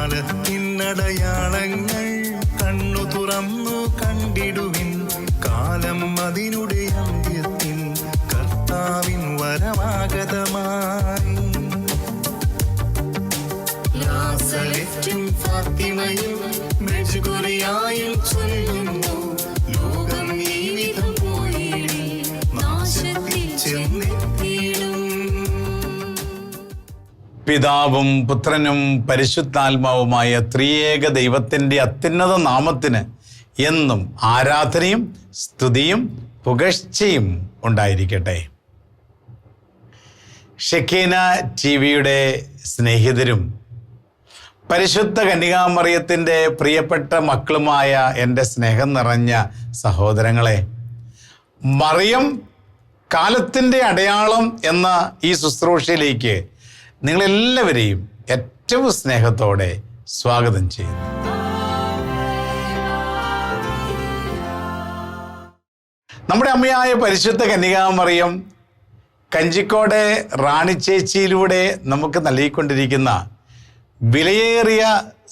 കാലത്തിനടയാളങ്ങൾ കണ്ണു തുറന്നു കണ്ടിടുവിൻ. കാലം അതിനുടെ അന്ത്യത്തിൻ കർത്താവിൻ വരമാഗതമായി. നാസറെത്തും ഫാത്തിമയും മെജ്ഗുരിയായും ചൊല്ലുന്നു, ലോകം ഈ വിധം പോയിടി നാശത്തിൽ ചെന്നെത്തിയിടും. പിതാവും പുത്രനും പരിശുദ്ധാത്മാവുമായ ത്രിയേക ദൈവത്തിൻ്റെ അത്യുന്നത നാമത്തിന് എന്നും ആരാധനയും സ്തുതിയും പുകഴ്ചയും ഉണ്ടായിരിക്കട്ടെ. ഷെക്കീന ടിവിയുടെ സ്നേഹിതരും പരിശുദ്ധ കന്യകാമറിയത്തിൻ്റെ പ്രിയപ്പെട്ട മക്കളുമായ എൻ്റെ സ്നേഹം നിറഞ്ഞ സഹോദരങ്ങളെ, മറിയം കാലത്തിൻ്റെ അടയാളം എന്ന ഈ ശുശ്രൂഷയിലേക്ക് നിങ്ങളെല്ലാവരെയും ഏറ്റവും സ്നേഹത്തോടെ സ്വാഗതം ചെയ്യുന്നു. നമ്മുടെ അമ്മയായ പരിശുദ്ധ കന്യകാമറിയം കഞ്ചിക്കോട് റാണി ചേച്ചിയിലൂടെ നമുക്ക് നൽകിക്കൊണ്ടിരിക്കുന്ന വിലയേറിയ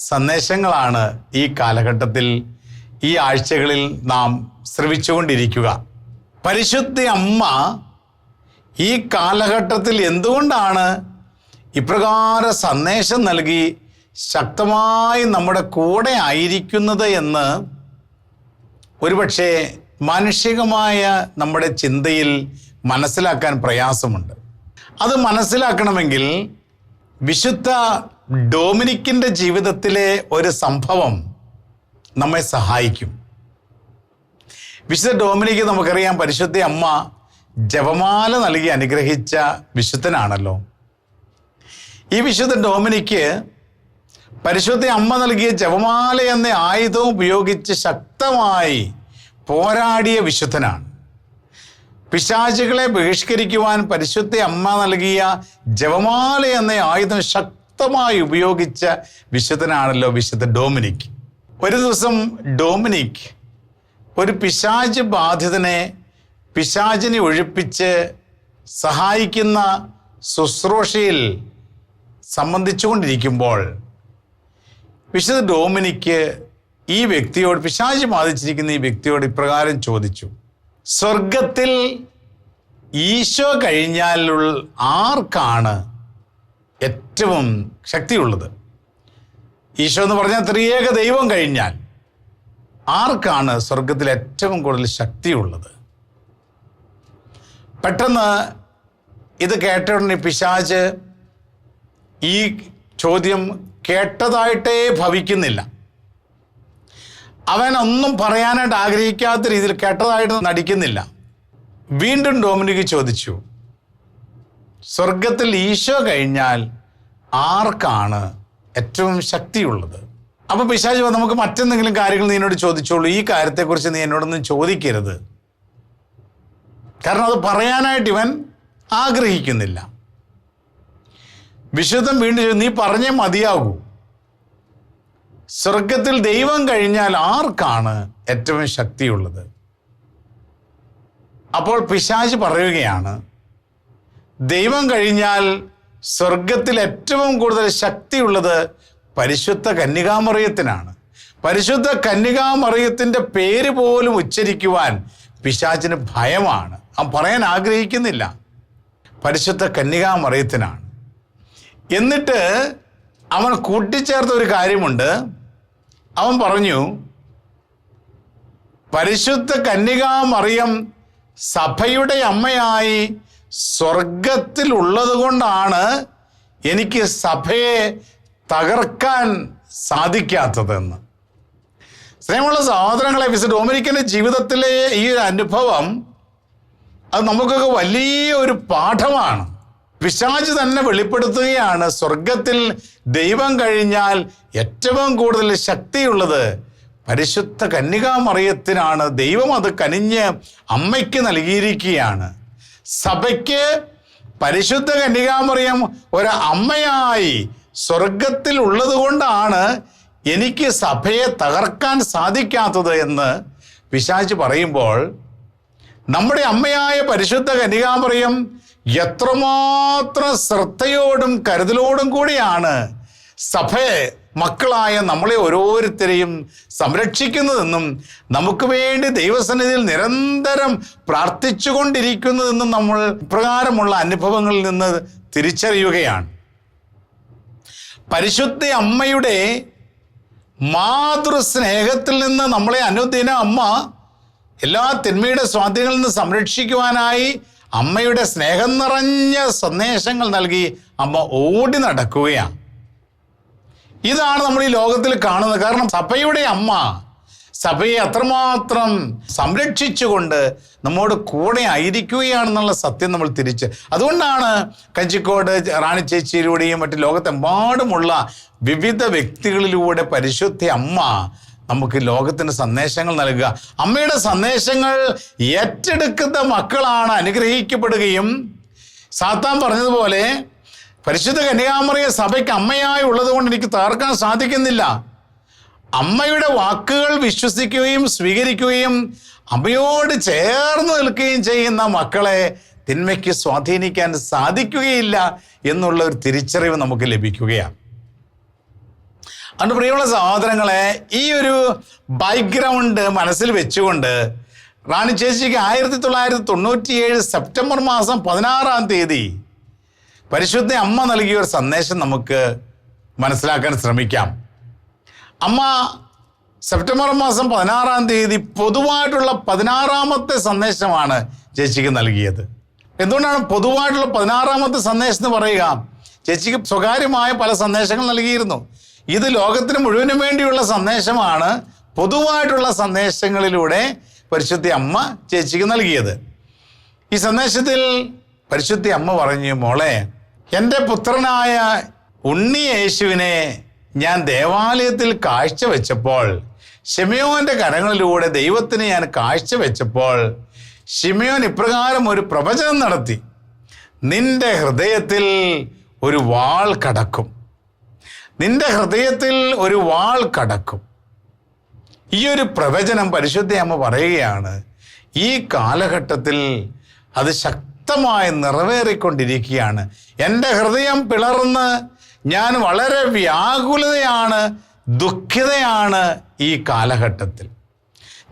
സന്ദേശങ്ങളാണ് ഈ കാലഘട്ടത്തിൽ, ഈ ആഴ്ചകളിൽ നാം ശ്രവിച്ചുകൊണ്ടിരിക്കുക. പരിശുദ്ധ അമ്മ ഈ കാലഘട്ടത്തിൽ എന്തുകൊണ്ടാണ് ഇപ്രകാര സന്ദേശം നൽകി ശക്തമായി നമ്മുടെ കൂടെ ആയിരിക്കുന്നത് എന്ന് ഒരുപക്ഷെ മാനുഷികമായ നമ്മുടെ ചിന്തയിൽ മനസ്സിലാക്കാൻ പ്രയാസമുണ്ട്. അത് മനസ്സിലാക്കണമെങ്കിൽ വിശുദ്ധ ഡൊമിനിക്കിൻ്റെ ജീവിതത്തിലെ ഒരു സംഭവം നമ്മെ സഹായിക്കും. വിശുദ്ധ ഡൊമിനിക്ക് നമുക്കറിയാം, പരിശുദ്ധ അമ്മ ജപമാല നൽകി അനുഗ്രഹിച്ച വിശുദ്ധനാണല്ലോ. ഈ വിശുദ്ധ ഡൊമിനിക്ക് പരിശുദ്ധ അമ്മ നൽകിയ ജപമാല എന്ന ആയുധം ഉപയോഗിച്ച് ശക്തമായി പോരാടിയ വിശുദ്ധനാണ്. പിശാചുകളെ ബഹിഷ്കരിക്കുവാൻ പരിശുദ്ധ അമ്മ നൽകിയ ജപമാല എന്ന ആയുധം ശക്തമായി ഉപയോഗിച്ച വിശുദ്ധനാണല്ലോ വിശുദ്ധ ഡൊമിനിക്ക്. ഒരു ദിവസം ഡൊമിനിക്ക് ഒരു പിശാച് ബാധിതനെ പിശാചിനെ ഒഴിപ്പിച്ച് സഹായിക്കുന്ന ശുശ്രൂഷയിൽ സംബന്ധിച്ചുകൊണ്ടിരിക്കുമ്പോൾ വിശുദ്ധ ഡൊമിനിക്ക് ഈ വ്യക്തിയോട്, പിശാച് ബാധിച്ചിരിക്കുന്ന ഈ വ്യക്തിയോട് ഇപ്രകാരം ചോദിച്ചു: സ്വർഗത്തിൽ ഈശോ കഴിഞ്ഞാൽ ആർക്കാണ് ഏറ്റവും ശക്തിയുള്ളത്? ഈശോ എന്ന് പറഞ്ഞാൽ ത്രിയേക ദൈവം കഴിഞ്ഞാൽ ആർക്കാണ് സ്വർഗത്തിൽ ഏറ്റവും കൂടുതൽ ശക്തിയുള്ളത്? പെട്ടെന്ന് ഇത് കേട്ട ഉടനെ പിശാച് ഈ ചോദ്യം കേട്ടതായിട്ടേ ഭവിക്കുന്നില്ല. അവൻ ഒന്നും പറയാനായിട്ട് ആഗ്രഹിക്കാത്ത രീതിയിൽ കേട്ടതായിട്ട് നടിക്കുന്നില്ല. വീണ്ടും ഡൊമിനിക്ക് ചോദിച്ചു, സ്വർഗത്തിൽ ഈശോ കഴിഞ്ഞാൽ ആർക്കാണ് ഏറ്റവും ശക്തിയുള്ളത്? അപ്പോൾ പിശാച് നമുക്ക് മറ്റെന്തെങ്കിലും കാര്യങ്ങൾ നീ എന്നോട് ചോദിച്ചോളൂ, ഈ കാര്യത്തെക്കുറിച്ച് നീ എന്നോടൊന്നും ചോദിക്കരുത്. കാരണം അത് പറയാനായിട്ട് ഇവൻ ആഗ്രഹിക്കുന്നില്ല. വിശുദ്ധൻ വീണ്ടും നീ പറഞ്ഞേ മതിയാകൂ, സ്വർഗത്തിൽ ദൈവം കഴിഞ്ഞാൽ ആർക്കാണ് ഏറ്റവും ശക്തിയുള്ളത്? അപ്പോൾ പിശാച് പറയുകയാണ്, ദൈവം കഴിഞ്ഞാൽ സ്വർഗത്തിൽ ഏറ്റവും കൂടുതൽ ശക്തിയുള്ളത് പരിശുദ്ധ കന്യകാമറിയത്തിനാണ്. പരിശുദ്ധ കന്യകാമറിയത്തിൻ്റെ പേര് പോലും ഉച്ചരിക്കുവാൻ പിശാചിന് ഭയമാണ്. അവൻ പറയാൻ ആഗ്രഹിക്കുന്നില്ല. പരിശുദ്ധ കന്യകാമറിയത്തിനാണ്. എന്നിട്ട് അവൻ കൂട്ടിച്ചേർത്ത ഒരു കാര്യമുണ്ട്. അവൻ പറഞ്ഞു, പരിശുദ്ധ കന്യകാമറിയം സഭയുടെ അമ്മയായി സ്വർഗത്തിലുള്ളത് കൊണ്ടാണ് എനിക്ക് സഭയെ തകർക്കാൻ സാധിക്കാത്തതെന്ന്. സ്നേഹമുള്ള സഹോദരങ്ങളെ, വിശുദ്ധ ഡൊമിനിക്കിൻ്റെ ജീവിതത്തിലെ ഈ ഒരു അനുഭവം അത് നമുക്കൊക്കെ വലിയൊരു പാഠമാണ്. പിശാച് തന്നെ വെളിപ്പെടുത്തുകയാണ്, സ്വർഗത്തിൽ ദൈവം കഴിഞ്ഞാൽ ഏറ്റവും കൂടുതൽ ശക്തിയുള്ളത് പരിശുദ്ധ കന്യകാമറിയത്തിനാണ്. ദൈവം അത് കനിഞ്ഞ് അമ്മയ്ക്ക് നൽകിയിരിക്കുകയാണ്. സഭയ്ക്ക് പരിശുദ്ധ കന്യകാമറിയം ഒരു അമ്മയായി സ്വർഗത്തിൽ ഉള്ളത് കൊണ്ടാണ് എനിക്ക് സഭയെ തകർക്കാൻ സാധിക്കാത്തത് എന്ന് പിശാച് പറയുമ്പോൾ, നമ്മുടെ അമ്മയായ പരിശുദ്ധ കന്യകാമറിയം എത്രമാത്രം ശ്രദ്ധയോടും കരുതലോടും കൂടിയാണ് സഭയെ മക്കളായ നമ്മളെ ഓരോരുത്തരെയും സംരക്ഷിക്കുന്നതെന്നും നമുക്ക് വേണ്ടി ദൈവസന്നിധിയിൽ നിരന്തരം പ്രാർത്ഥിച്ചുകൊണ്ടിരിക്കുന്നതെന്നും നമ്മൾ ഇപ്രകാരമുള്ള അനുഭവങ്ങളിൽ നിന്ന് തിരിച്ചറിയുകയാണ്. പരിശുദ്ധ അമ്മയുടെ മാതൃസ്നേഹത്തിൽ നിന്ന് നമ്മളെ അനുദിനം അമ്മ എല്ലാ തിന്മയുടെ സ്വാധീനങ്ങളിൽ നിന്ന് സംരക്ഷിക്കുവാനായി അമ്മയുടെ സ്നേഹം നിറഞ്ഞ സന്ദേശങ്ങൾ നൽകി അമ്മ ഓടി നടക്കുകയാണ്. ഇതാണ് നമ്മൾ ഈ ലോകത്തിൽ കാണുന്നത്. കാരണം സഭയുടെ അമ്മ സഭയെ അത്രമാത്രം സംരക്ഷിച്ചുകൊണ്ട് നമ്മോട് കൂടെ ആയിരിക്കുകയാണെന്നുള്ള സത്യം നമ്മൾ അതുകൊണ്ടാണ് കഞ്ചിക്കോട് റാണി ചേച്ചിയിലൂടെയും മറ്റ് ലോകത്തെമ്പാടുമുള്ള വിവിധ വ്യക്തികളിലൂടെ പരിശുദ്ധ അമ്മ നമുക്ക് ലോകത്തിന് സന്ദേശങ്ങൾ നൽകുക. അമ്മയുടെ സന്ദേശങ്ങൾ ഏറ്റെടുക്കുന്ന മക്കളാണ് അനുഗ്രഹിക്കപ്പെടുകയും, സാത്താൻ പറഞ്ഞതുപോലെ പരിശുദ്ധ കന്യകാമറിയ സഭയ്ക്ക് അമ്മയായി ഉള്ളത് കൊണ്ട് എനിക്ക് തകർക്കാൻ സാധിക്കുന്നില്ല. അമ്മയുടെ വാക്കുകൾ വിശ്വസിക്കുകയും സ്വീകരിക്കുകയും അമ്മയോട് ചേർന്ന് നിൽക്കുകയും ചെയ്യുന്ന മക്കളെ തിന്മയ്ക്ക് സ്വാധീനിക്കാൻ സാധിക്കുകയില്ല എന്നുള്ള ഒരു തിരിച്ചറിവ് നമുക്ക് ലഭിക്കുകയാണ്. അതുകൊണ്ട് പ്രിയമുള്ള സഹോദരങ്ങളെ, ഈ ഒരു ബാക്ക്ഗ്രൗണ്ട് മനസ്സിൽ വെച്ചുകൊണ്ട് റാണി ചേച്ചിക്ക് 1997 സെപ്റ്റംബർ മാസം 16 പരിശുദ്ധ അമ്മ നൽകിയ ഒരു സന്ദേശം നമുക്ക് മനസ്സിലാക്കാൻ ശ്രമിക്കാം. അമ്മ സെപ്റ്റംബർ മാസം 16 പൊതുവായിട്ടുള്ള 16ാമത്തെ സന്ദേശമാണ് ചേച്ചിക്ക് നൽകിയത്. എന്തുകൊണ്ടാണ് പൊതുവായിട്ടുള്ള 16ാമത്തെ സന്ദേശം എന്ന് പറയുക? ചേച്ചിക്ക് സ്വകാര്യമായ പല സന്ദേശങ്ങൾ നൽകിയിരുന്നു. ഇത് ലോകത്തിന് മുഴുവനും വേണ്ടിയുള്ള സന്ദേശമാണ് പൊതുവായിട്ടുള്ള സന്ദേശങ്ങളിലൂടെ പരിശുദ്ധ അമ്മ ചേച്ചിക്ക് നൽകിയത്. ഈ സന്ദേശത്തിൽ പരിശുദ്ധ അമ്മ പറഞ്ഞു, മോളെ, എൻ്റെ പുത്രനായ ഉണ്ണി യേശുവിനെ ഞാൻ ദേവാലയത്തിൽ കാഴ്ചവെച്ചപ്പോൾ, ശിമയോന്റെ കരങ്ങളിലൂടെ ദൈവത്തിന് ഞാൻ കാഴ്ചവെച്ചപ്പോൾ, ശിമയോൻ ഇപ്രകാരം ഒരു പ്രവചനം നടത്തി: നിന്റെ ഹൃദയത്തിൽ ഒരു വാൾ കടക്കും, നിന്റെ ഹൃദയത്തിൽ ഒരു വാൾ കടക്കും. ഈ ഒരു പ്രവചനം പരിശുദ്ധ അമ്മ പറയുകയാണ്. ഈ കാലഘട്ടത്തിൽ അത് ശക്തമായി നിറവേറിക്കൊണ്ടിരിക്കുകയാണ്. എൻ്റെ ഹൃദയം പിളർന്ന് ഞാൻ വളരെ വ്യാകുലതയാണ്, ദുഃഖിതയാണ് ഈ കാലഘട്ടത്തിൽ.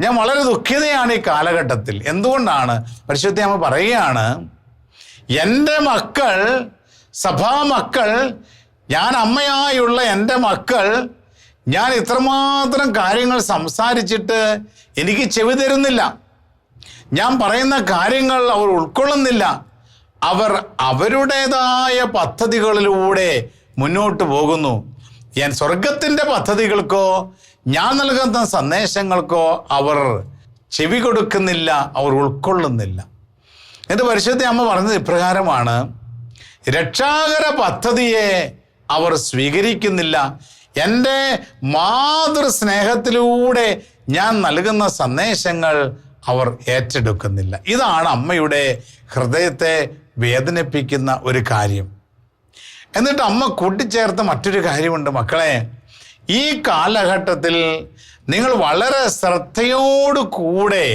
ഞാൻ വളരെ ദുഃഖിതയാണ് ഈ കാലഘട്ടത്തിൽ. എന്തുകൊണ്ടാണ്? പരിശുദ്ധ അമ്മ പറയുകയാണ്, എൻ്റെ മക്കൾ, സഭാമക്കൾ, ഞാൻ അമ്മയായുള്ള എൻ്റെ മക്കൾ, ഞാൻ ഇത്രമാത്രം കാര്യങ്ങൾ സംസാരിച്ചിട്ട് എനിക്ക് ചെവി തരുന്നില്ല. ഞാൻ പറയുന്ന കാര്യങ്ങൾ അവർ ഉൾക്കൊള്ളുന്നില്ല. അവർ അവരുടേതായ പദ്ധതികളിലൂടെ മുന്നോട്ട് പോകുന്നു. ഞാൻ സ്വർഗത്തിൻ്റെ പദ്ധതികൾക്കോ ഞാൻ നൽകുന്ന സന്ദേശങ്ങൾക്കോ അവർ ചെവി കൊടുക്കുന്നില്ല, അവർ ഉൾക്കൊള്ളുന്നില്ല. ഇത് പരിശുദ്ധ അമ്മ പറഞ്ഞത് ഇപ്രകാരമാണ്: രക്ഷാകര പദ്ധതിയെ അവർ സ്വീകരിക്കുന്നില്ല, എൻ്റെ മാതൃസ്നേഹത്തിലൂടെ ഞാൻ നൽകുന്ന സന്ദേശങ്ങൾ അവർ ഏറ്റെടുക്കുന്നില്ല. ഇതാണ് അമ്മയുടെ ഹൃദയത്തെ വേദനിപ്പിക്കുന്ന ഒരു കാര്യം. എന്നിട്ട് അമ്മ കൂട്ടിച്ചേർത്ത മറ്റൊരു കാര്യമുണ്ട്. മക്കളെ, ഈ കാലഘട്ടത്തിൽ നിങ്ങൾ വളരെ ശ്രദ്ധയോടുകൂടെ,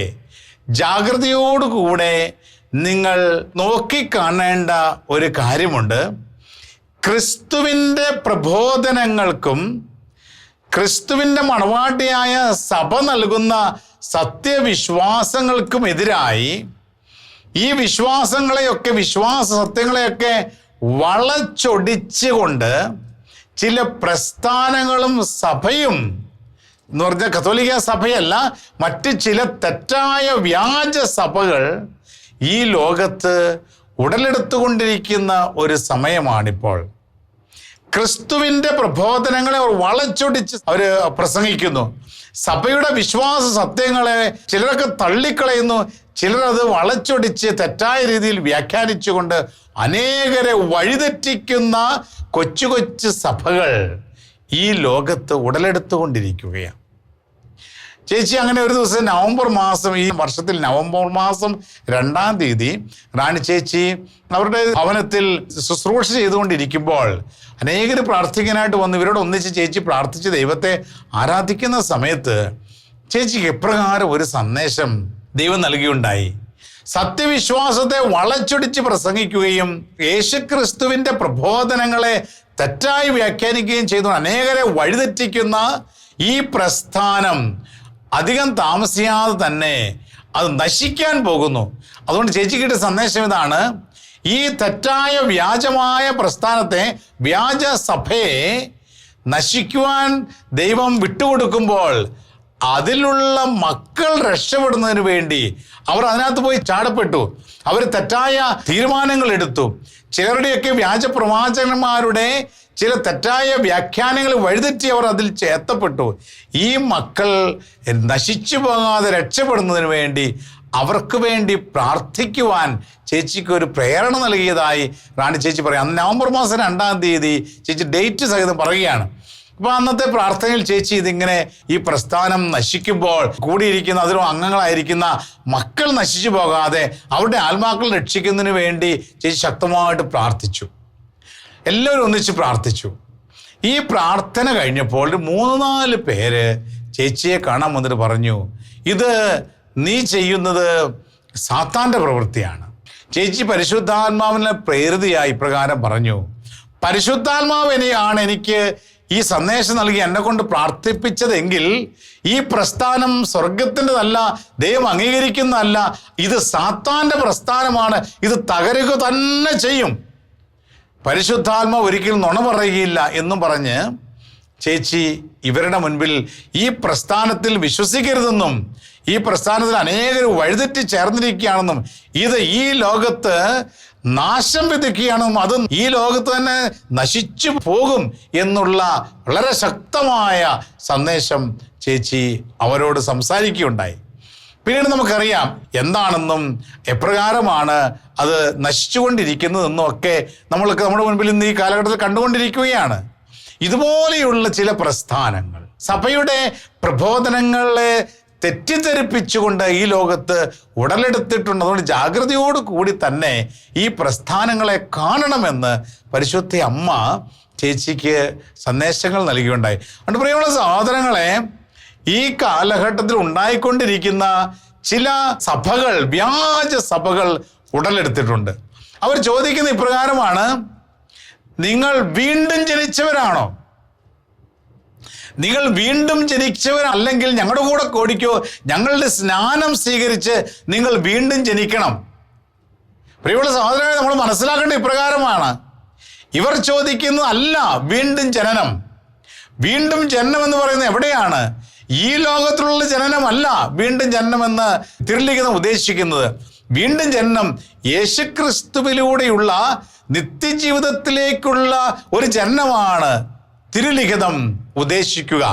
ജാഗ്രതയോടുകൂടെ നിങ്ങൾ നോക്കിക്കാണേണ്ട ഒരു കാര്യമുണ്ട്. ക്രിസ്തുവിൻ്റെ പ്രബോധനങ്ങൾക്കും ക്രിസ്തുവിൻ്റെ മണവാട്ടിയായ സഭ നൽകുന്ന സത്യവിശ്വാസങ്ങൾക്കും എതിരായി ഈ വിശ്വാസങ്ങളെയൊക്കെ, വിശ്വാസ സത്യങ്ങളെയൊക്കെ വളച്ചൊടിച്ചുകൊണ്ട് ചില പ്രസ്ഥാനങ്ങളും സഭയും, എന്ന് പറഞ്ഞാൽ കത്തോലിക്ക സഭയല്ല, മറ്റ് ചില തെറ്റായ വ്യാജ സഭകൾ ഈ ലോകത്ത് ഉടലെടുത്തുകൊണ്ടിരിക്കുന്ന ഒരു സമയമാണിപ്പോൾ. ക്രിസ്തുവിൻ്റെ പ്രബോധനങ്ങളെ അവർ വളച്ചൊടിച്ച് അവർ പ്രസംഗിക്കുന്നു. സഭയുടെ വിശ്വാസ സത്യങ്ങളെ ചിലരൊക്കെ തള്ളിക്കളയുന്നു, ചിലരത് വളച്ചൊടിച്ച് തെറ്റായ രീതിയിൽ വ്യാഖ്യാനിച്ചുകൊണ്ട് അനേകരെ വഴിതെറ്റിക്കുന്ന കൊച്ചു കൊച്ചു സഭകൾ ഈ ലോകത്ത് ഉടലെടുത്തുകൊണ്ടിരിക്കുകയാണ്. ചേച്ചി അങ്ങനെ ഒരു ദിവസം നവംബർ മാസം, ഈ വർഷത്തിൽ നവംബർ മാസം 2 റാണി ചേച്ചി അവരുടെ ഭവനത്തിൽ ശുശ്രൂഷ ചെയ്തുകൊണ്ടിരിക്കുമ്പോൾ അനേകർ പ്രാർത്ഥിക്കാനായിട്ട് വന്നു. ഇവരോട് ഒന്നിച്ച് ചേച്ചി പ്രാർത്ഥിച്ച് ദൈവത്തെ ആരാധിക്കുന്ന സമയത്ത് ചേച്ചിക്ക് എപ്രകാരം ഒരു സന്ദേശം ദൈവം നൽകിയുണ്ടായി. സത്യവിശ്വാസത്തെ വളച്ചൊടിച്ച് പ്രസംഗിക്കുകയും യേശുക്രിസ്തുവിൻ്റെ പ്രബോധനങ്ങളെ തെറ്റായി വ്യാഖ്യാനിക്കുകയും ചെയ്തു അനേകരെ വഴിതെറ്റിക്കുന്ന ഈ പ്രസ്ഥാനം അധികം താമസിയാതെ തന്നെ അത് നശിക്കാൻ പോകുന്നു. അതുകൊണ്ട് ചേച്ചിക്കിட்ட സന്ദേശം ഇതാണ്: ഈ തെറ്റായ വ്യാജമായ പ്രസ്ഥാനത്തെ, വ്യാജ സഭയെ നശിക്കുവാൻ ദൈവം വിട്ടുകൊടുക്കുമ്പോൾ അതിലുള്ള മക്കൾ രക്ഷപ്പെടുന്നതിന് വേണ്ടി അവർ അതിനകത്ത് പോയി ചാടപ്പെട്ടു. അവർ തെറ്റായ തീരുമാനങ്ങൾ എടുത്തു. ചിലരുടെയൊക്കെ വ്യാജ പ്രവാചകന്മാരുടെ ചില തെറ്റായ വ്യാഖ്യാനങ്ങൾ വഴിതെറ്റി അവർ അതിൽ എത്തപ്പെട്ടു. ഈ മക്കൾ നശിച്ചു പോകാതെ രക്ഷപ്പെടുന്നതിന് വേണ്ടി അവർക്ക് വേണ്ടി പ്രാർത്ഥിക്കുവാൻ ചേച്ചിക്ക് ഒരു പ്രേരണ നൽകിയതായി റാണി ചേച്ചി പറയാം. അന്ന് നവംബർ മാസം 2-ാം തീയതി ചേച്ചി ഡേറ്റ് സഹിതം പറയുകയാണ്. അപ്പോൾ അന്നത്തെ പ്രാർത്ഥനയിൽ ചേച്ചി ഇതിങ്ങനെ ഈ പ്രസ്ഥാനം നശിക്കുമ്പോൾ കൂടിയിരിക്കുന്ന അതിലും അംഗങ്ങളായിരിക്കുന്ന മക്കൾ നശിച്ചു പോകാതെ അവരുടെ ആത്മാക്കൾ രക്ഷിക്കുന്നതിന് വേണ്ടി ചേച്ചി ശക്തമായിട്ട് പ്രാർത്ഥിച്ചു. എല്ലാവരും ഒന്നിച്ച് പ്രാർത്ഥിച്ചു. ഈ പ്രാർത്ഥന കഴിഞ്ഞപ്പോൾ 3-4 പേര് ചേച്ചിയെ കാണാൻ വന്നിട്ട് പറഞ്ഞു, ഇത് നീ ചെയ്യുന്നത് സാത്താൻ്റെ പ്രവൃത്തിയാണ്. ചേച്ചി പരിശുദ്ധാത്മാവിനെ പ്രേരിതയായി ഇപ്രകാരം പറഞ്ഞു: പരിശുദ്ധാത്മാവിനെയാണ് എനിക്ക് ഈ സന്ദേശം നൽകി എന്നെ കൊണ്ട് പ്രാർത്ഥിപ്പിച്ചതെങ്കിൽ ഈ പ്രസ്ഥാനം സ്വർഗത്തിൻ്റെതല്ല, ദൈവം അംഗീകരിക്കുന്നതല്ല, ഇത് സാത്താൻ്റെ പ്രസ്ഥാനമാണ്, ഇത് തകരുക തന്നെ ചെയ്യും. പരിശുദ്ധാത്മാവ് ഒരിക്കലും നുണ പറയുകയില്ല എന്നും പറഞ്ഞ് ചേച്ചി ഇവരുടെ മുൻപിൽ ഈ പ്രസ്ഥാനത്തിൽ വിശ്വസിക്കരുതെന്നും ഈ പ്രസ്ഥാനത്തിൽ അനേകർ വഴിതെറ്റി ചേർന്നിരിക്കുകയാണെന്നും ഇത് ഈ ലോകത്ത് നാശം വിതയ്ക്കുകയാണെന്നും അത് ഈ ലോകത്ത് തന്നെ നശിച്ചു പോകും എന്നുള്ള വളരെ ശക്തമായ സന്ദേശം ചേച്ചി അവരോട് സംസാരിക്കുകയുണ്ടായി. പിന്നീട് നമുക്കറിയാം എന്താണെന്നും എപ്രകാരമാണ് അത് നശിച്ചുകൊണ്ടിരിക്കുന്നതെന്നും ഒക്കെ നമ്മൾക്ക് നമ്മുടെ മുൻപിൽ ഇന്ന് ഈ കാലഘട്ടത്തിൽ കണ്ടുകൊണ്ടിരിക്കുകയാണ്. ഇതുപോലെയുള്ള ചില പ്രസ്ഥാനങ്ങൾ സഭയുടെ പ്രബോധനങ്ങളെ തെറ്റിദ്ധരിപ്പിച്ചുകൊണ്ട് ഈ ലോകത്ത് ഉടലെടുത്തിട്ടുണ്ട്. അതുകൊണ്ട് ജാഗ്രതയോട് കൂടി തന്നെ ഈ പ്രസ്ഥാനങ്ങളെ കാണണമെന്ന് പരിശുദ്ധ അമ്മ ചേച്ചിക്ക് സന്ദേശങ്ങൾ നൽകുകയുണ്ടായി. അതുകൊണ്ട് പ്രിയമുള്ള സഹോദരങ്ങളെ, ഈ കാലഘട്ടത്തിൽ ഉണ്ടായിക്കൊണ്ടിരിക്കുന്ന ചില സഭകൾ, വ്യാജ സഭകൾ ഉടലെടുത്തിട്ടുണ്ട്. അവർ ചോദിക്കുന്ന ഇപ്രകാരമാണ്: നിങ്ങൾ വീണ്ടും ജനിച്ചവരാണോ? നിങ്ങൾ വീണ്ടും ജനിച്ചവരല്ലെങ്കിൽ ഞങ്ങളുടെ കൂടെ കൂടിക്കോ, ഞങ്ങളുടെ സ്നാനം സ്വീകരിച്ച് നിങ്ങൾ വീണ്ടും ജനിക്കണം. പ്രിയമുള്ള സഹോദരങ്ങളെ, നമ്മൾ മനസ്സിലാക്കേണ്ട ഇപ്രകാരമാണ്: ഇവർ ചോദിക്കുന്നതല്ല വീണ്ടും ജനനം. വീണ്ടും ജനനം എന്ന് പറയുന്നത് എവിടെയാണ്? ഈ ലോകത്തിലുള്ള ജനനമല്ല വീണ്ടും ജനനമെന്ന് തിരുലിഖിതം ഉദ്ദേശിക്കുന്നത്. വീണ്ടും ജനനം യേശുക്രിസ്തുവിലൂടെയുള്ള നിത്യജീവിതത്തിലേക്കുള്ള ഒരു ജനനമാണ് തിരുലിഖിതം ഉദ്ദേശിക്കുക.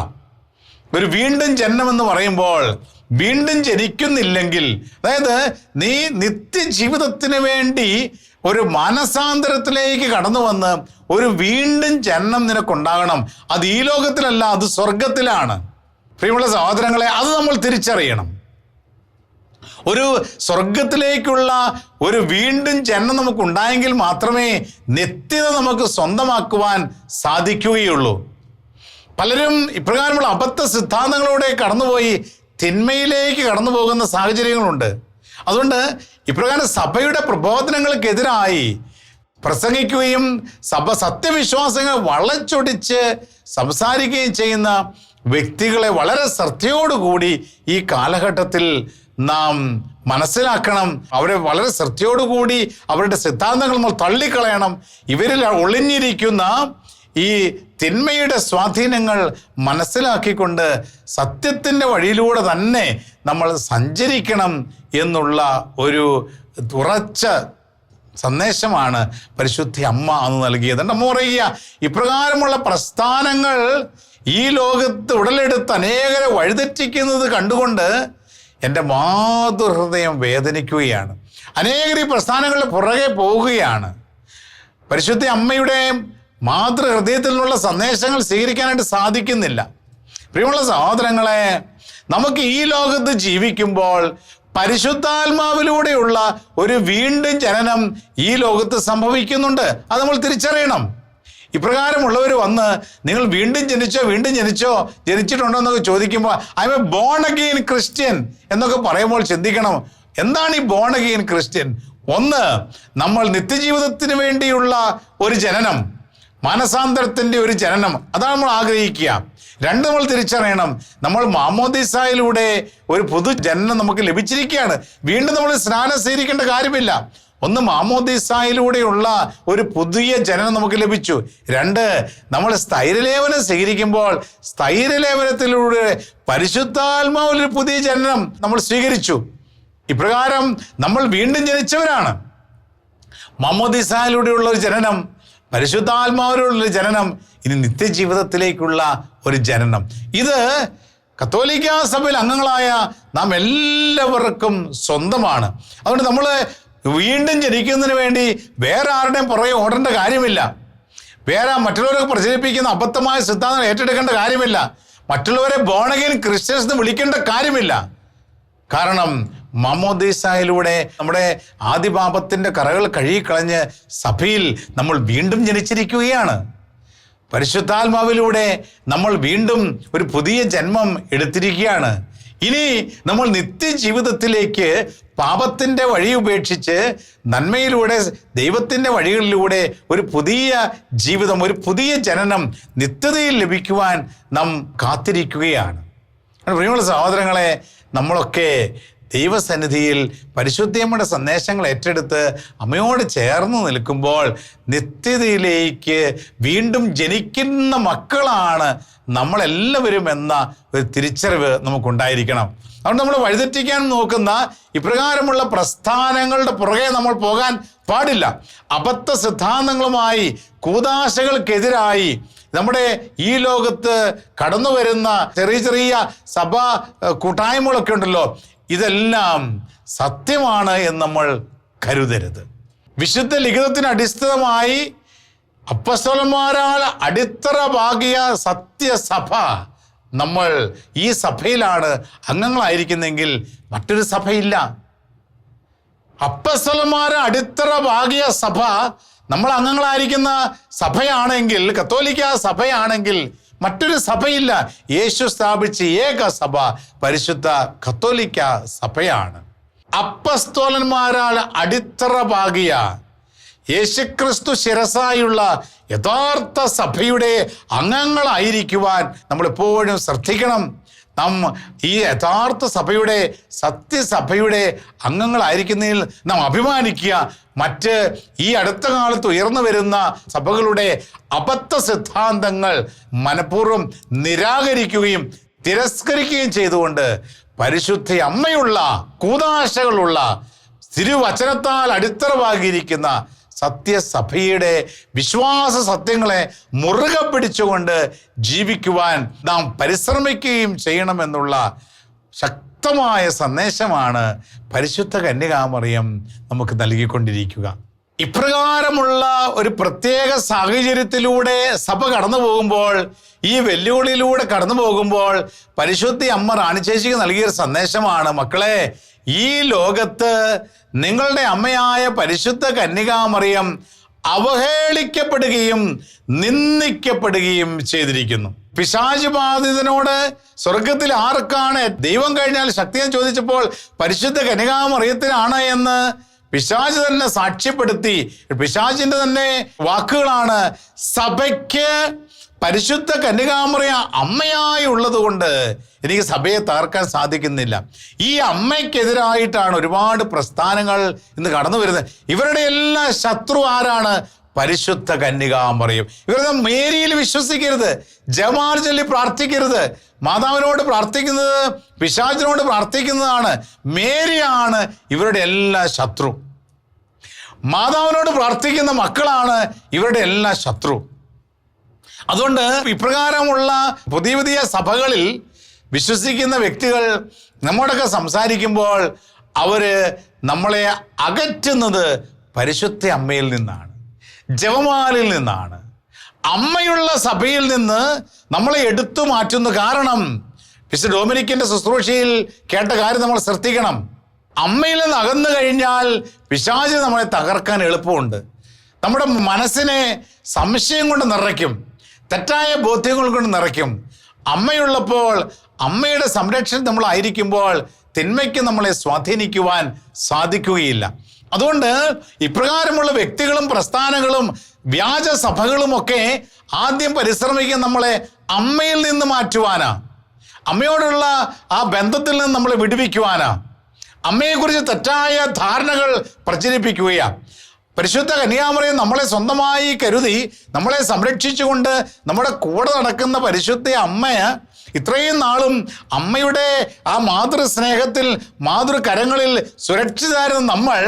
ഒരു വീണ്ടും ജനനം എന്ന് പറയുമ്പോൾ വീണ്ടും ജനിക്കുന്നില്ലെങ്കിൽ, അതായത് നീ നിത്യജീവിതത്തിന് വേണ്ടി ഒരു മാനസാന്തരത്തിലേക്ക് കടന്നു വന്ന് ഒരു വീണ്ടും ജനനം നിനക്കുണ്ടാകണം. അത് ഈ ലോകത്തിലല്ല, അത് സ്വർഗത്തിലാണ്. പ്രിയമുള്ള സഹോദരങ്ങളെ, അത് നമ്മൾ തിരിച്ചറിയണം. ഒരു സ്വർഗത്തിലേക്കുള്ള ഒരു വീണ്ടും ജനനം നമുക്കുണ്ടായെങ്കിൽ മാത്രമേ നിത്യത നമുക്ക് സ്വന്തമാക്കുവാൻ സാധിക്കുകയുള്ളൂ. പലരും ഇപ്രകാരമുള്ള അബദ്ധ സിദ്ധാന്തങ്ങളോടെ കടന്നുപോയി തിന്മയിലേക്ക് കടന്നു പോകുന്ന സാഹചര്യങ്ങളുണ്ട്. അതുകൊണ്ട് ഇപ്രകാരം സഭയുടെ പ്രബോധനങ്ങൾക്കെതിരായി പ്രസംഗിക്കുകയും സഭ സത്യവിശ്വാസങ്ങൾ വളച്ചൊടിച്ച് സംസാരിക്കുകയും ചെയ്യുന്ന വ്യക്തികളെ വളരെ ശ്രദ്ധയോടുകൂടി ഈ കാലഘട്ടത്തിൽ നാം മനസ്സിലാക്കണം. അവരെ വളരെ ശ്രദ്ധയോടുകൂടി അവരുടെ സിദ്ധാന്തങ്ങൾ നമ്മൾ തള്ളിക്കളയണം. ഇവരിൽ ഒളിഞ്ഞിരിക്കുന്ന ഈ തിന്മയുടെ സ്വാധീനങ്ങൾ മനസ്സിലാക്കിക്കൊണ്ട് സത്യത്തിൻ്റെ വഴിയിലൂടെ തന്നെ നമ്മൾ സഞ്ചരിക്കണം എന്നുള്ള ഒരു ഉറച്ച സന്ദേശമാണ് പരിശുദ്ധ അമ്മ അന്ന് നൽകിയത്. എൻ്റെ അമ്മ പറയുക, ഇപ്രകാരമുള്ള പ്രസ്ഥാനങ്ങൾ ഈ ലോകത്ത് ഉടലെടുത്ത് അനേകരെ വഴിതെറ്റിക്കുന്നത് കണ്ടുകൊണ്ട് എൻ്റെ മാതൃഹൃദയം വേദനിക്കുകയാണ്. അനേകർ ഈ പ്രസ്ഥാനങ്ങളുടെ പുറകെ പോവുകയാണ്. പരിശുദ്ധ അമ്മയുടെ മാതൃഹൃദയത്തിൽ നിന്നുള്ള സന്ദേശങ്ങൾ സ്വീകരിക്കാനായിട്ട് സാധിക്കുന്നില്ല. പ്രിയമുള്ള സഹോദരങ്ങളെ, നമുക്ക് ഈ ലോകത്ത് ജീവിക്കുമ്പോൾ പരിശുദ്ധാത്മാവിലൂടെയുള്ള ഒരു വീണ്ടും ജനനം ഈ ലോകത്ത് സംഭവിക്കുന്നുണ്ട്. അത് നമ്മൾ തിരിച്ചറിയണം. ഇപ്രകാരമുള്ളവർ വന്ന് നിങ്ങൾ വീണ്ടും ജനിച്ചിട്ടുണ്ടോ എന്നൊക്കെ ചോദിക്കുമ്പോൾ I M a born again Christian എന്നൊക്കെ പറയുമ്പോൾ ചിന്തിക്കണം, എന്താണ് ഈ ബോൺ അഗെയിൻ ക്രിസ്ത്യൻ? ഒന്ന്, നമ്മൾ നിത്യജീവിതത്തിന് വേണ്ടിയുള്ള ഒരു ജനനം. മാനസാന്തരത്തിൻ്റെ ഒരു ജനനം, അതാണ് നമ്മൾ ആഗ്രഹിക്കുക. രണ്ട്, നമ്മൾ തിരിച്ചറിയണം, നമ്മൾ മാമോദീസായിലൂടെ ഒരു പുതുജനനം നമുക്ക് ലഭിച്ചിരിക്കുകയാണ്. വീണ്ടും നമ്മൾ സ്നാനം സ്വീകരിക്കേണ്ട കാര്യമില്ല. ഒന്ന്, മാമോദീസായിലൂടെയുള്ള ഒരു പുതിയ ജനനം നമുക്ക് ലഭിച്ചു. രണ്ട്, നമ്മൾ സ്ഥൈര്യലേപനം സ്വീകരിക്കുമ്പോൾ സ്ഥൈര്യലേപനത്തിലൂടെ പരിശുദ്ധാത്മാവിലൊരു പുതിയ ജനനം നമ്മൾ സ്വീകരിച്ചു. ഇപ്രകാരം നമ്മൾ വീണ്ടും ജനിച്ചവരാണ്. മാമോദീസായിലൂടെയുള്ള ഒരു ജനനം, പരിശുദ്ധാത്മാവിലുള്ള ജനനം, ഇനി നിത്യജീവിതത്തിലേക്കുള്ള ഒരു ജനനം. ഇത് കത്തോലിക്കാ സഭയിൽ അംഗങ്ങളായ നാം എല്ലാവർക്കും സ്വന്തമാണ്. അതുകൊണ്ട് നമ്മൾ വീണ്ടും ജനിക്കുന്നതിന് വേണ്ടി വേറെ ആരുടെയും പുറകെ ഓടേണ്ട കാര്യമില്ല. വേറെ മറ്റുള്ളവരൊക്കെ പ്രചരിപ്പിക്കുന്ന അബദ്ധമായ സിദ്ധാന്തങ്ങൾ ഏറ്റെടുക്കേണ്ട കാര്യമില്ല. മറ്റുള്ളവരെ ബോൺ അഗെയിൻ ക്രിസ്ത്യൻസ് എന്ന് വിളിക്കേണ്ട കാര്യമില്ല. കാരണം മാമോദീസായിലൂടെ നമ്മുടെ ആദിപാപത്തിൻ്റെ കറകൾ കഴുകിക്കളഞ്ഞ് സഭയിൽ നമ്മൾ വീണ്ടും ജനിച്ചിരിക്കുകയാണ്. പരിശുദ്ധാത്മാവിലൂടെ നമ്മൾ വീണ്ടും ഒരു പുതിയ ജന്മം എടുത്തിരിക്കുകയാണ്. ഇനി നമ്മൾ നിത്യജീവിതത്തിലേക്ക് പാപത്തിൻ്റെ വഴി ഉപേക്ഷിച്ച് നന്മയിലൂടെ ദൈവത്തിൻ്റെ വഴികളിലൂടെ ഒരു പുതിയ ജീവിതം, ഒരു പുതിയ ജനനം നിത്യതയിൽ ലഭിക്കുവാൻ നാം കാത്തിരിക്കുകയാണ്. പ്രിയമുള്ള സഹോദരങ്ങളെ, നമ്മളൊക്കെ ദൈവസന്നിധിയിൽ പരിശുദ്ധയമ്മയുടെ സന്ദേശങ്ങൾ ഏറ്റെടുത്ത് അമ്മയോട് ചേർന്ന് നിൽക്കുമ്പോൾ നിത്യതയിലേക്ക് വീണ്ടും ജനിക്കുന്ന മക്കളാണ് നമ്മളെല്ലാവരും എന്ന ഒരു തിരിച്ചറിവ് നമുക്കുണ്ടായിരിക്കണം. അതുകൊണ്ട് നമ്മൾ വഴിതെറ്റിക്കാൻ നോക്കുന്ന ഇപ്രകാരമുള്ള പ്രസ്ഥാനങ്ങളുടെ പുറകെ നമ്മൾ പോകാൻ പാടില്ല. അബദ്ധ സിദ്ധാന്തങ്ങളുമായി, കൂദാശകൾക്കെതിരായി നമ്മുടെ ഈ ലോകത്ത് കടന്നു വരുന്ന ചെറിയ ചെറിയ സഭാ കൂട്ടായ്മകളൊക്കെ ഉണ്ടല്ലോ, ഇതെല്ലാം സത്യമാണ് എന്ന് നമ്മൾ കരുതരുത്. വിശുദ്ധ ലിഖിതത്തിന് അടിസ്ഥാനമായി അപ്പസ്തോലന്മാരാൽ അടിത്തറ പാകിയ സത്യസഭ, നമ്മൾ ഈ സഭയിലാണ് അംഗങ്ങളായിരിക്കുന്നെങ്കിൽ മറ്റൊരു സഭയില്ല. അപ്പസ്തോലന്മാരെ അടിത്തറ പാകിയ സഭ നമ്മൾ അംഗങ്ങളായിരിക്കുന്ന സഭയാണെങ്കിൽ, കത്തോലിക്ക സഭയാണെങ്കിൽ മറ്റൊരു സഭയില്ല. യേശു സ്ഥാപിച്ച ഏക സഭ പരിശുദ്ധ കത്തോലിക്ക സഭയാണ്. അപ്പസ്തോലന്മാരാൽ അടിത്തറ പാകിയ യേശുക്രിസ്തു ശിരസായുള്ള യഥാർത്ഥ സഭയുടെ അംഗങ്ങളായിരിക്കുവാൻ നമ്മൾ എപ്പോഴും ശ്രദ്ധിക്കണം. നാം ഈ യഥാർത്ഥ സഭയുടെ, സത്യസഭയുടെ അംഗങ്ങളായിരിക്കുന്നതിൽ നാം അഭിമാനിക്കുക. മറ്റ് ഈ അടുത്ത കാലത്ത് ഉയർന്നു വരുന്ന സഭകളുടെ അബദ്ധ സിദ്ധാന്തങ്ങൾ മനഃപൂർവ്വം നിരാകരിക്കുകയും തിരസ്കരിക്കുകയും ചെയ്തുകൊണ്ട് പരിശുദ്ധ അമ്മയുള്ള, കൂദാശകളുള്ള, തിരുവചനത്താൽ അടിത്തറ പാകിയിരിക്കുന്ന സത്യസഭയുടെ വിശ്വാസ സത്യങ്ങളെ മുറുകെ പിടിച്ചുകൊണ്ട് ജീവിക്കുവാൻ നാം പരിശ്രമിക്കുകയും ചെയ്യണമെന്നുള്ള ശക്തമായ സന്ദേശമാണ് പരിശുദ്ധ കന്യകാമറിയം നമുക്ക് നൽകിക്കൊണ്ടിരിക്കുക. ഇപ്രകാരമുള്ള ഒരു പ്രത്യേക സാഹചര്യത്തിലൂടെ സഭ കടന്നു പോകുമ്പോൾ, ഈ വെല്ലുവിളിയിലൂടെ കടന്നു പോകുമ്പോൾ പരിശുദ്ധ അമ്മ റാണിച്ചേച്ചിക്ക് നൽകിയൊരു സന്ദേശമാണ്, മക്കളെ, ഈ ലോകത്ത് നിങ്ങളുടെ അമ്മയായ പരിശുദ്ധ കന്യകാമറിയം അവഹേളിക്കപ്പെടുകയും നിന്ദിക്കപ്പെടുകയും ചെയ്തിരിക്കുന്നു. പിശാച് ബാധിതനോട് സ്വർഗത്തിൽ ആർക്കാണ് ദൈവം കഴിഞ്ഞാൽ ശക്തി എന്ന് ചോദിച്ചപ്പോൾ പരിശുദ്ധ കന്യകാമറിയത്തിനാണ് എന്ന് പിശാച് തന്നെ സാക്ഷ്യപ്പെടുത്തി. പിശാചിന്റെ തന്നെ വാക്കുകളാണ്, സഭയ്ക്ക് പരിശുദ്ധ കന്യകാമറിയ അമ്മയായി ഉള്ളത് കൊണ്ട് എനിക്ക് സഭയെ തകർക്കാൻ സാധിക്കുന്നില്ല. ഈ അമ്മയ്ക്കെതിരായിട്ടാണ് ഒരുപാട് പ്രസ്ഥാനങ്ങൾ ഇന്ന് കടന്നു വരുന്നത്. ഇവരുടെ എല്ലാ ശത്രു ആരാണ്? പരിശുദ്ധ കന്യകാമറിയം. ഇവരുടെ മേരിയിൽ വിശ്വസിക്കരുത്, ജപമാല ചൊല്ലി പ്രാർത്ഥിക്കരുത്. മാതാവിനോട് പ്രാർത്ഥിക്കുന്നത് പിശാചിനോട് പ്രാർത്ഥിക്കുന്നതാണ്. മേരിയാണ് ഇവരുടെ എല്ലാ ശത്രു. മാതാവിനോട് പ്രാർത്ഥിക്കുന്ന മക്കളാണ് ഇവരുടെ എല്ലാ ശത്രു. അതുകൊണ്ട് ഇപ്രകാരമുള്ള പുതിയ പുതിയ സഭകളിൽ വിശ്വസിക്കുന്ന വ്യക്തികൾ നമ്മോടൊക്കെ സംസാരിക്കുമ്പോൾ അവര് നമ്മളെ അകറ്റുന്നത് പരിശുദ്ധ അമ്മയിൽ നിന്നാണ്, ജപമാലയിൽ നിന്നാണ്. അമ്മയുള്ള സഭയിൽ നിന്ന് നമ്മളെ എടുത്തു മാറ്റുന്ന കാരണം വിശുദ്ധ ഡൊമിനിക്കിന്റെ ശുശ്രൂഷയിൽ കേട്ട കാര്യം നമ്മൾ ശ്രദ്ധിക്കണം. അമ്മയിൽ നിന്ന് അകന്നു കഴിഞ്ഞാൽ പിശാച് നമ്മളെ തകർക്കാൻ എളുപ്പമുണ്ട്. നമ്മുടെ മനസ്സിനെ സംശയം കൊണ്ട് നിറയ്ക്കും, തെറ്റായ ബോധ്യങ്ങൾ കൊണ്ട് നിറയ്ക്കും. അമ്മയുള്ളപ്പോൾ, അമ്മയുടെ സംരക്ഷണം നമ്മളായിരിക്കുമ്പോൾ തിന്മയ്ക്ക് നമ്മളെ സ്വാധീനിക്കുവാൻ സാധിക്കുകയില്ല. അതുകൊണ്ട് ഇപ്രകാരമുള്ള വ്യക്തികളും പ്രസ്ഥാനങ്ങളും വ്യാജ സഭകളുമൊക്കെ ആദ്യം പരിശ്രമിക്കുക നമ്മളെ അമ്മയിൽ നിന്ന് മാറ്റുവാനാ, അമ്മയോടുള്ള ആ ബന്ധത്തിൽ നിന്ന് നമ്മളെ വിടുവിക്കുവാനാ, അമ്മയെക്കുറിച്ച് തെറ്റായ ധാരണകൾ പ്രചരിപ്പിക്കുകയാണ്. പരിശുദ്ധ കന്യാമറിയം നമ്മളെ സ്വന്തമായി കരുതി നമ്മളെ സംരക്ഷിച്ചുകൊണ്ട് നമ്മുടെ കൂടെ നടക്കുന്ന പരിശുദ്ധ അമ്മയെ ഇത്രയും നാളും അമ്മയുടെ ആ മാതൃസ്നേഹത്തിൽ മാതൃകരങ്ങളിൽ സുരക്ഷിതരായിരുന്ന നമ്മൾ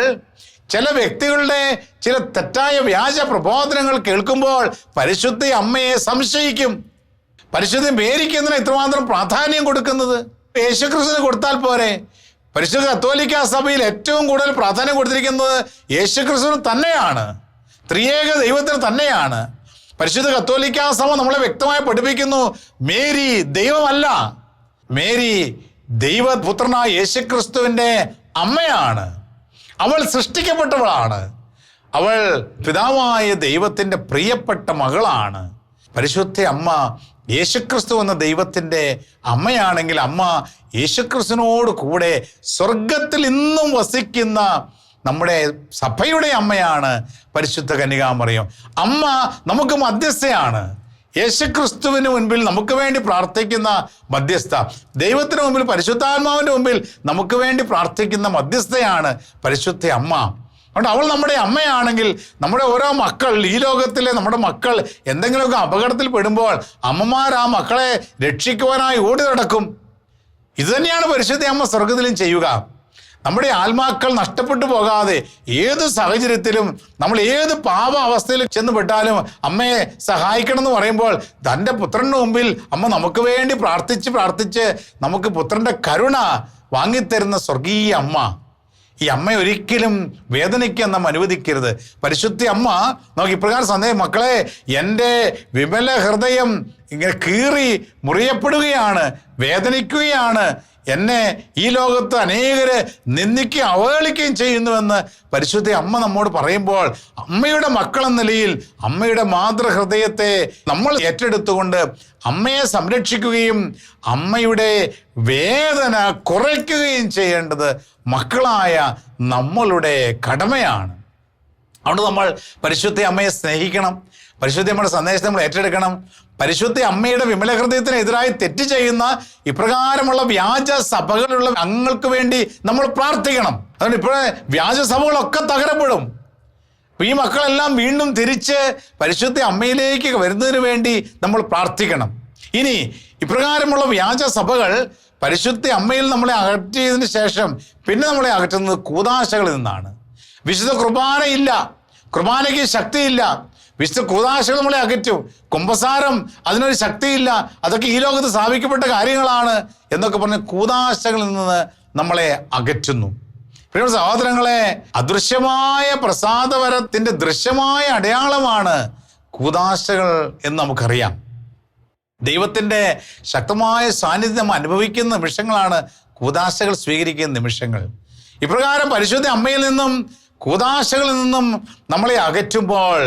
ചില വ്യക്തികളുടെ ചില തെറ്റായ വ്യാജ പ്രബോധനങ്ങൾ കേൾക്കുമ്പോൾ പരിശുദ്ധ അമ്മയെ സംശയിക്കും. പരിശുദ്ധ മേരിക്ക് എന്തിനാ ഇത്രമാത്രം പ്രാധാന്യം കൊടുക്കുന്നത്? യേശുക്രിസ്തുവിന് കൊടുത്താൽ പോരെ? പരിശുദ്ധ കത്തോലിക്ക സഭയിൽ ഏറ്റവും കൂടുതൽ പ്രാധാന്യം കൊടുത്തിരിക്കുന്നത് യേശുക്രിസ്തുവിന് തന്നെയാണ്, ത്രിയേക ദൈവത്തിന് തന്നെയാണ്. പരിശുദ്ധ കത്തോലിക്ക സഭ നമ്മളെ വ്യക്തമായി പഠിപ്പിക്കുന്നു, മേരി ദൈവമല്ല, മേരി ദൈവപുത്രനായ യേശുക്രിസ്തുവിൻ്റെ അമ്മയാണ്. അവൾ സൃഷ്ടിക്കപ്പെട്ടവളാണ്, അവൾ പിതാവായ ദൈവത്തിൻ്റെ പ്രിയപ്പെട്ട മകളാണ്. പരിശുദ്ധ അമ്മ യേശുക്രിസ്തു എന്ന ദൈവത്തിൻ്റെ അമ്മയാണെങ്കിൽ അമ്മ യേശുക്രിസ്തുവിനോട് കൂടെ സ്വർഗത്തിൽ ഇന്നും വസിക്കുന്ന നമ്മുടെ സഭയുടെ അമ്മയാണ് പരിശുദ്ധ കന്യകാമറിയം. അമ്മ നമുക്ക് മധ്യസ്ഥയാണ്. യേശുക്രിസ്തുവിന് മുൻപിൽ നമുക്ക് വേണ്ടി പ്രാർത്ഥിക്കുന്ന മധ്യസ്ഥ, ദൈവത്തിന് മുമ്പിൽ പരിശുദ്ധാത്മാവിൻ്റെ മുമ്പിൽ നമുക്ക് വേണ്ടി പ്രാർത്ഥിക്കുന്ന മധ്യസ്ഥയാണ് പരിശുദ്ധ അമ്മ. അതുകൊണ്ട് അവൾ നമ്മുടെ അമ്മയാണെങ്കിൽ നമ്മുടെ ഓരോ മക്കൾ, ഈ ലോകത്തിലെ നമ്മുടെ മക്കൾ എന്തെങ്കിലുമൊക്കെ അപകടത്തിൽ പെടുമ്പോൾ അമ്മമാർ ആ മക്കളെ രക്ഷിക്കുവാനായി ഓടി നടക്കും. ഇതുതന്നെയാണ് പരിശുദ്ധ അമ്മ സ്വർഗത്തിലും ചെയ്യുക. നമ്മുടെ ആത്മാക്കൾ നഷ്ടപ്പെട്ടു പോകാതെ ഏത് സാഹചര്യത്തിലും നമ്മൾ ഏത് പാപ അവസ്ഥയിൽ ചെന്നുപെട്ടാലും അമ്മയെ സഹായിക്കണം എന്ന് പറയുമ്പോൾ തൻ്റെ പുത്രൻ്റെ മുമ്പിൽ അമ്മ നമുക്ക് വേണ്ടി പ്രാർത്ഥിച്ച് നമുക്ക് പുത്രൻ്റെ കരുണ വാങ്ങിത്തരുന്ന സ്വർഗീയ അമ്മ. ഈ അമ്മ ഒരിക്കലും വേദനിക്കാൻ നാം അനുവദിക്കരുത്. പരിശുദ്ധ അമ്മ നമുക്ക് ഇപ്രകാരം സന്ദേശം, മക്കളെ എൻ്റെ വിമല ഹൃദയം ഇങ്ങനെ കീറി മുറിയപ്പെടുകയാണ്, വേദനിക്കുകയാണ്, എന്നെ ഈ ലോകത്ത് അനേകര് നിന്ദിക്കുകയും അവഹേളിക്കുകയും ചെയ്യുന്നുവെന്ന് പരിശുദ്ധ അമ്മ നമ്മോട് പറയുമ്പോൾ അമ്മയുടെ മക്കളെന്ന നിലയിൽ അമ്മയുടെ മാതൃഹൃദയത്തെ നമ്മൾ ഏറ്റെടുത്തുകൊണ്ട് അമ്മയെ സംരക്ഷിക്കുകയും അമ്മയുടെ വേദന കുറയ്ക്കുകയും ചെയ്യേണ്ടത് മക്കളായ നമ്മളുടെ കടമയാണ്. അതുകൊണ്ട് നമ്മൾ പരിശുദ്ധ അമ്മയെ സ്നേഹിക്കണം, പരിശുദ്ധ അമ്മയുടെ സന്ദേശത്തെ നമ്മൾ ഏറ്റെടുക്കണം. പരിശുദ്ധ അമ്മയുടെ വിമല ഹൃദയത്തിനെതിരായി തെറ്റ് ചെയ്യുന്ന ഇപ്രകാരമുള്ള വ്യാജ സഭകളിലുള്ള അംഗങ്ങൾക്ക് വേണ്ടി നമ്മൾ പ്രാർത്ഥിക്കണം. അതുകൊണ്ട് ഇപ്പോഴേ വ്യാജ സഭകളൊക്കെ തകരപ്പെടും. ഈ മക്കളെല്ലാം വീണ്ടും തിരിച്ച് പരിശുദ്ധ അമ്മയിലേക്ക് വരുന്നതിന് വേണ്ടി നമ്മൾ പ്രാർത്ഥിക്കണം. ഇനി ഇപ്രകാരമുള്ള വ്യാജ സഭകൾ പരിശുദ്ധ അമ്മയിൽ നമ്മളെ അകറ്റിയതിന് ശേഷം പിന്നെ നമ്മളെ അകറ്റുന്നത് കൂദാശകളിൽ നിന്നാണ്. വിശുദ്ധ കുർബാനയില്ല, കുർബാനയ്ക്ക് ശക്തിയില്ല, വിശുദ്ധ കൂദാശകൾ നമ്മളെ അകറ്റും. കുമ്പസാരം അതിനൊരു ശക്തിയില്ല, അതൊക്കെ ഈ ലോകത്ത് സ്ഥാപിക്കപ്പെട്ട കാര്യങ്ങളാണ് എന്നൊക്കെ പറഞ്ഞ് കൂദാശകളിൽ നിന്ന് നമ്മളെ അകറ്റുന്നു. പ്രിയ സഹോദരങ്ങളെ, അദൃശ്യമായ പ്രസാദവരത്തിൻ്റെ ദൃശ്യമായ അടയാളമാണ് കൂദാശകൾ എന്ന് നമുക്കറിയാം. ദൈവത്തിൻ്റെ ശക്തമായ സാന്നിധ്യം അനുഭവിക്കുന്ന നിമിഷങ്ങളാണ് കൂദാശകൾ സ്വീകരിക്കുന്ന നിമിഷങ്ങൾ. ഇപ്രകാരം പരിശുദ്ധ അമ്മയിൽ നിന്നും കൂദാശകളിൽ നിന്നും നമ്മളെ അകറ്റുമ്പോൾ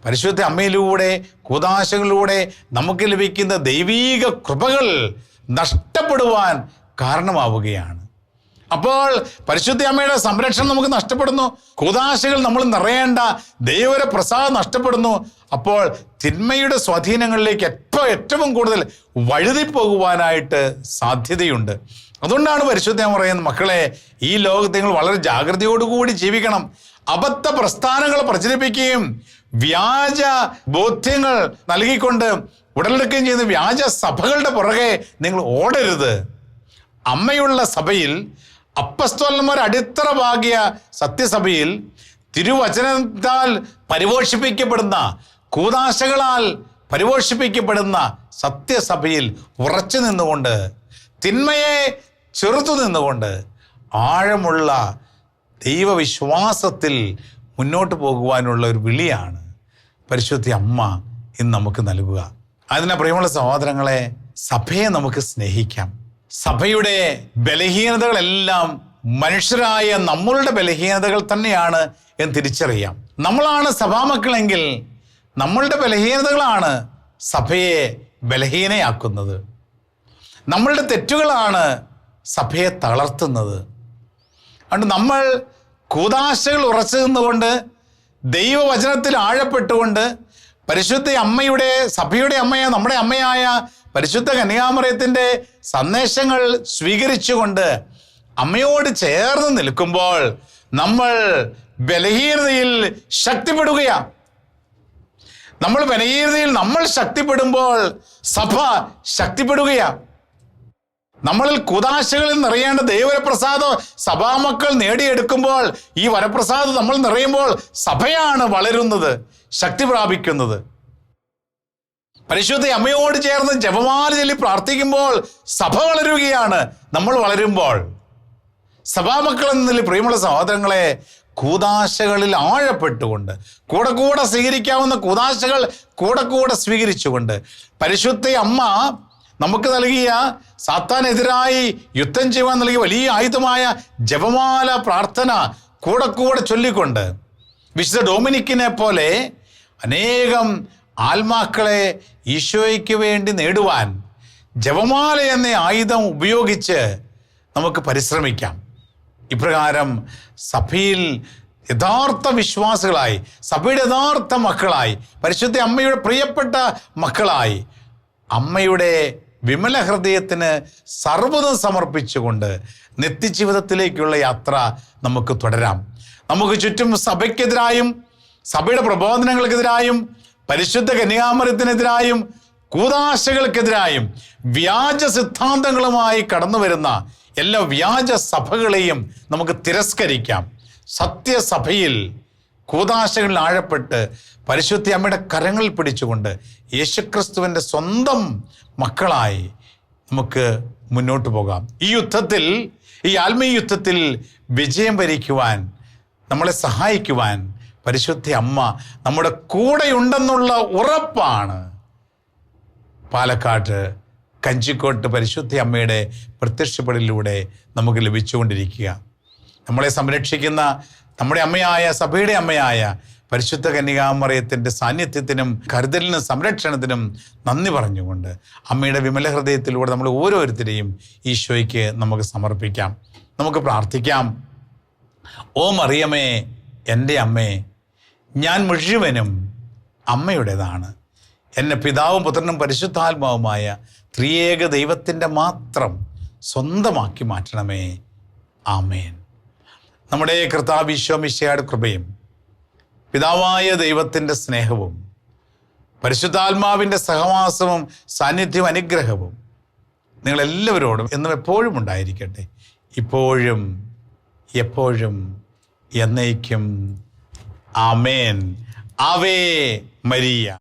പരിശുദ്ധ അമ്മയിലൂടെ കൂദാശകളിലൂടെ നമുക്ക് ലഭിക്കുന്ന ദൈവീക കൃപകൾ നഷ്ടപ്പെടുവാൻ കാരണമാവുകയാണ്. അപ്പോൾ പരിശുദ്ധ അമ്മയുടെ സംരക്ഷണം നമുക്ക് നഷ്ടപ്പെടുന്നു, കൂദാശകൾ നമ്മൾ നിറയേണ്ട ദൈവയുടെ പ്രസാദം നഷ്ടപ്പെടുന്നു. അപ്പോൾ തിന്മയുടെ സ്വാധീനങ്ങളിലേക്ക് ഏറ്റവും കൂടുതൽ വഴുതിപ്പോകുവാനായിട്ട് സാധ്യതയുണ്ട്. അതുകൊണ്ടാണ് പരിശുദ്ധ അമ്മ പറയുന്നത്, മക്കളെ ഈ ലോകത്ത് നിങ്ങൾ വളരെ ജാഗ്രതയോടുകൂടി ജീവിക്കണം. അബദ്ധ പ്രസ്ഥാനങ്ങൾ പ്രചരിപ്പിക്കുകയും വ്യാജ ബോധ്യങ്ങൾ നൽകിക്കൊണ്ട് ഉടലെടുക്കുകയും ചെയ്യുന്ന വ്യാജ സഭകളുടെ പുറകെ നിങ്ങൾ ഓടരുത്. അമ്മയുള്ള സഭയിൽ, അപ്പസ്തോലന്മാർ അടിത്തറ പാകിയ സത്യസഭയിൽ, തിരുവചനത്താൽ പരിപോഷിപ്പിക്കപ്പെടുന്ന, കൂദാശകളാൽ പരിപോഷിപ്പിക്കപ്പെടുന്ന സത്യസഭയിൽ ഉറച്ചു നിന്നുകൊണ്ട്, തിന്മയെ ചെറുത്തു നിന്നുകൊണ്ട് ആഴമുള്ള ദൈവവിശ്വാസത്തിൽ മുന്നോട്ട് പോകുവാനുള്ള ഒരു വിളിയാണ് പരിശുദ്ധ അമ്മ ഇന്ന് നമുക്ക് നൽകുക. അതിന് പ്രിയമുള്ള സഹോദരങ്ങളെ, സഭയെ നമുക്ക് സ്നേഹിക്കാം. സഭയുടെ ബലഹീനതകളെല്ലാം മനുഷ്യരായ നമ്മളുടെ ബലഹീനതകൾ തന്നെയാണ് എന്ന് തിരിച്ചറിയാം. നമ്മളാണ് സഭാമക്കളെങ്കിൽ നമ്മളുടെ ബലഹീനതകളാണ് സഭയെ ബലഹീനയാക്കുന്നത്. നമ്മളുടെ തെറ്റുകളാണ് സഭയെ തളർത്തുന്നത്. അതുകൊണ്ട് നമ്മൾ കൂദാശകൾ ഉറച്ചു നിന്നുകൊണ്ട് ദൈവവചനത്തിൽ ആഴപ്പെട്ടുകൊണ്ട് പരിശുദ്ധ അമ്മയുടെ, സഭയുടെ അമ്മയായ, നമ്മുടെ അമ്മയായ പരിശുദ്ധ കന്യാമറിയത്തിൻ്റെ സന്ദേശങ്ങൾ സ്വീകരിച്ചുകൊണ്ട് അമ്മയോട് ചേർന്ന് നിൽക്കുമ്പോൾ നമ്മൾ ബലഹീനതയിൽ ശക്തിപ്പെടുകയാണ്. നമ്മൾ ബലഹീനതയിൽ നമ്മൾ ശക്തിപ്പെടുമ്പോൾ സഭ ശക്തിപ്പെടുകയാണ്. നമ്മളിൽ കൂദാശകളിൽ നിറയേണ്ട ദൈവവരപ്രസാദം സഭാമക്കൾ നേടിയെടുക്കുമ്പോൾ, ഈ വരപ്രസാദം നമ്മൾ നിറയുമ്പോൾ സഭയാണ് വളരുന്നത്, ശക്തി പ്രാപിക്കുന്നത്. പരിശുദ്ധ അമ്മയോട് ചേർന്ന് ജപമാല ചൊല്ലി പ്രാർത്ഥിക്കുമ്പോൾ സഭ വളരുകയാണ്. നമ്മൾ വളരുമ്പോൾ സഭാമക്കൾ എന്നതിൽ പ്രിയമുള്ള സഹോദരങ്ങളെ, കൂദാശകളിൽ ആഴപ്പെട്ടുകൊണ്ട് കൂടെ കൂടെ സ്വീകരിക്കാവുന്ന കൂദാശകൾ കൂടെ കൂടെ സ്വീകരിച്ചുകൊണ്ട് പരിശുദ്ധ അമ്മ നമുക്ക് നൽകിയ, സാത്താനെതിരായി യുദ്ധം ചെയ്യുവാൻ നൽകിയ വലിയ ആയുധമായ ജപമാല പ്രാർത്ഥന കൂടെ കൂടെ ചൊല്ലിക്കൊണ്ട് വിശുദ്ധ ഡൊമിനിക്കിനെ പോലെ അനേകം ആത്മാക്കളെ ഈശോയ്ക്ക് വേണ്ടി നേടുവാൻ ജപമാല എന്ന ആയുധം ഉപയോഗിച്ച് നമുക്ക് പരിശ്രമിക്കാം. ഇപ്രകാരം സഭയിൽ യഥാർത്ഥ വിശ്വാസികളായി, സഭയുടെ യഥാർത്ഥ മക്കളായി, പരിശുദ്ധ അമ്മയുടെ പ്രിയപ്പെട്ട മക്കളായി, അമ്മയുടെ വിമല ഹൃദയത്തിന് സർവ്വതും സമർപ്പിച്ചുകൊണ്ട് നിത്യജീവിതത്തിലേക്കുള്ള യാത്ര നമുക്ക് തുടരാം. നമുക്ക് ചുറ്റും സഭയ്ക്കെതിരായും സഭയുടെ പ്രബോധനങ്ങൾക്കെതിരായും പരിശുദ്ധ കന്യാമറിയത്തിനെതിരായും കൂദാശകൾക്കെതിരായും വ്യാജ സിദ്ധാന്തങ്ങളുമായി കടന്നു വരുന്ന എല്ലാ വ്യാജ സഭകളെയും നമുക്ക് തിരസ്കരിക്കാം. സത്യസഭയിൽ കൂദാശകളിൽ ആഴപ്പെട്ട് പരിശുദ്ധ അമ്മയുടെ കരങ്ങളിൽ പിടിച്ചുകൊണ്ട് യേശുക്രിസ്തുവിൻ്റെ സ്വന്തം മക്കളായി നമുക്ക് മുന്നോട്ട് പോകാം. ഈ യുദ്ധത്തിൽ, ഈ ആത്മീയ യുദ്ധത്തിൽ വിജയം വരിക്കുവാൻ, നമ്മളെ സഹായിക്കുവാൻ പരിശുദ്ധ അമ്മ നമ്മുടെ കൂടെയുണ്ടെന്നുള്ള ഉറപ്പാണ് പാലക്കാട്ട് കഞ്ചിക്കോട്ട് പരിശുദ്ധ അമ്മയുടെ പ്രത്യക്ഷപ്പെടലിലൂടെ നമുക്ക് ലഭിച്ചുകൊണ്ടിരിക്കുക. നമ്മളെ സംരക്ഷിക്കുന്ന നമ്മുടെ അമ്മയായ, സഭയുടെ അമ്മയായ പരിശുദ്ധ കന്യകാമറിയത്തിൻ്റെ സാന്നിധ്യത്തിനും കരുതലിനും സംരക്ഷണത്തിനും നന്ദി പറഞ്ഞുകൊണ്ട് അമ്മയുടെ വിമല ഹൃദയത്തിലൂടെ നമ്മൾ ഓരോരുത്തരെയും ഈശോയ്ക്ക് നമുക്ക് സമർപ്പിക്കാം. നമുക്ക് പ്രാർത്ഥിക്കാം. ഓ മറിയമേ, എൻ്റെ അമ്മേ, ഞാൻ മുഴുവനും അമ്മയുടേതാണ്. എന്നെ പിതാവും പുത്രനും പരിശുദ്ധാത്മാവുമായ ത്രിയേക ദൈവത്തിൻ്റെ മാത്രം സ്വന്തമാക്കി മാറ്റണമേ. ആമേൻ. നമ്മുടെ കർത്താവ് ഈശോ മിശിഹായുടെ കൃപയും പിതാവായ ദൈവത്തിൻ്റെ സ്നേഹവും പരിശുദ്ധാത്മാവിൻ്റെ സഹവാസവും സാന്നിധ്യവും അനുഗ്രഹവും നിങ്ങളെല്ലാവരോടും എന്നും എപ്പോഴും ഉണ്ടായിരിക്കട്ടെ, ഇപ്പോഴും എപ്പോഴും എന്നേക്കും. ആമേൻ. Ave Maria.